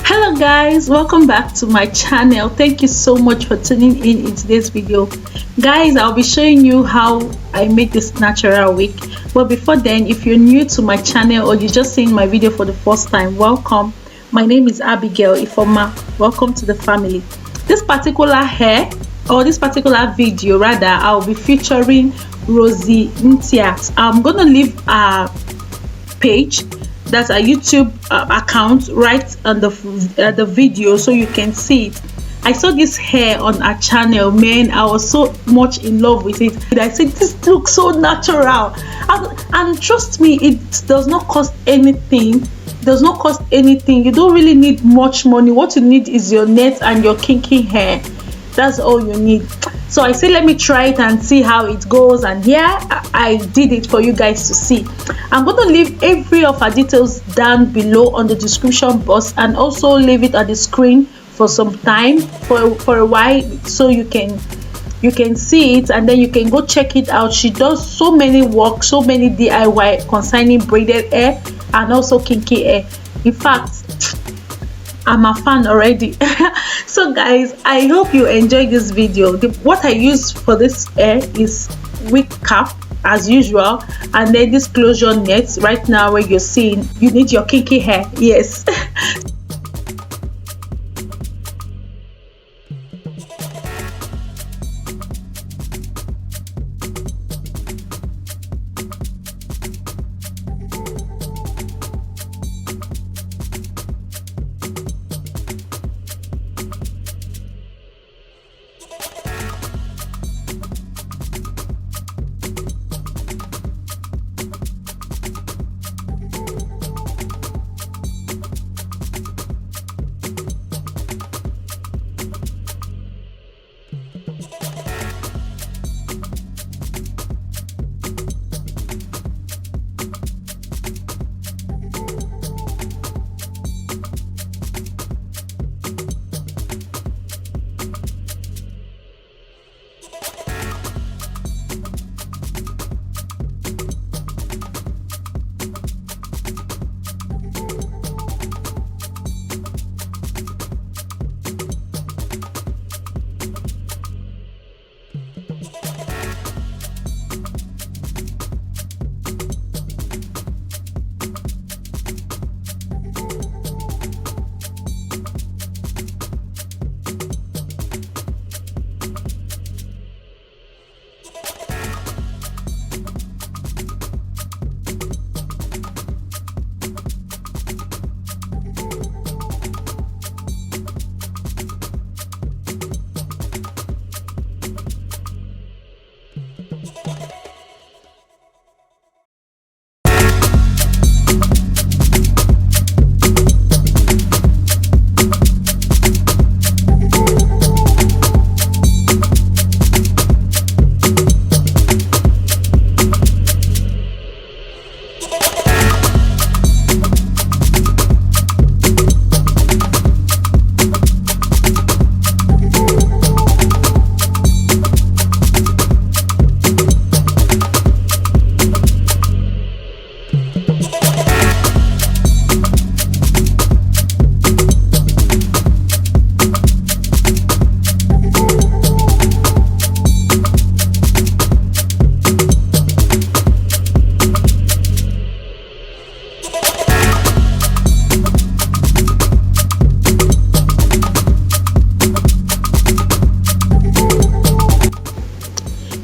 Hello guys, welcome back to my channel. Thank you so much for tuning in today's video. Guys, I'll be showing you how I made this natural wig. But before then, if you're new to my channel or you're just seeing my video for the first time, welcome. My name is Abigail Ifoma. Welcome to the family. This particular hair, or this particular video rather, I'll be featuring ROSSY. I'm gonna leave a page, that's a YouTube account, right on the video, so you can see it. I saw this hair on our channel, man. I was so much in love with it. I said, this looks so natural, and trust me, it does not cost anything. You don't really need much money. What you need is your net and your kinky hair. That's all you need. So I said, let me try it and see how it goes, and yeah, I did it for you guys to see. I'm going to leave every of our details down below on the description box, and also leave it at the screen for some time, for a while, so you can see it, and then you can go check it out. She does so many work, so many DIY concerning braided hair and also kinky hair. In fact, I'm a fan already. So guys, I hope you enjoyed this video. What I use for this hair is wig cap as usual, and then this closure net. Right now where you're seeing, you need your kinky hair, yes.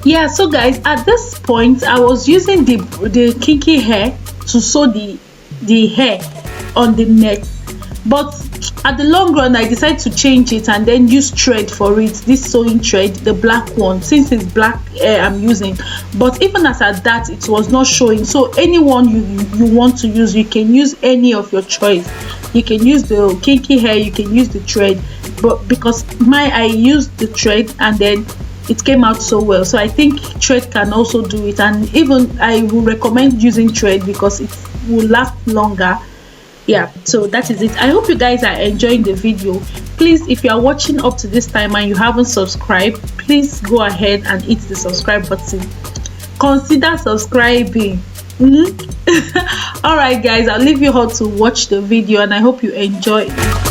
Yeah, so guys, at this point I was using the kinky hair to sew the hair on the net, but at the long run I decided to change it and then use thread for it, this sewing thread, the black one, since it's black hair I'm using. But even as at that, it was not showing. So anyone you want to use, you can use any of your choice. You can use the kinky hair, you can use the thread, but because I used the thread and then it came out so well, so I think thread can also do it. And even I will recommend using thread because it will last longer. Yeah, so that is it. I hope you guys are enjoying the video. Please, if you are watching up to this time and you haven't subscribed, please go ahead and hit the subscribe button. Consider subscribing. All right guys, I'll leave you all to watch the video and I hope you enjoy it.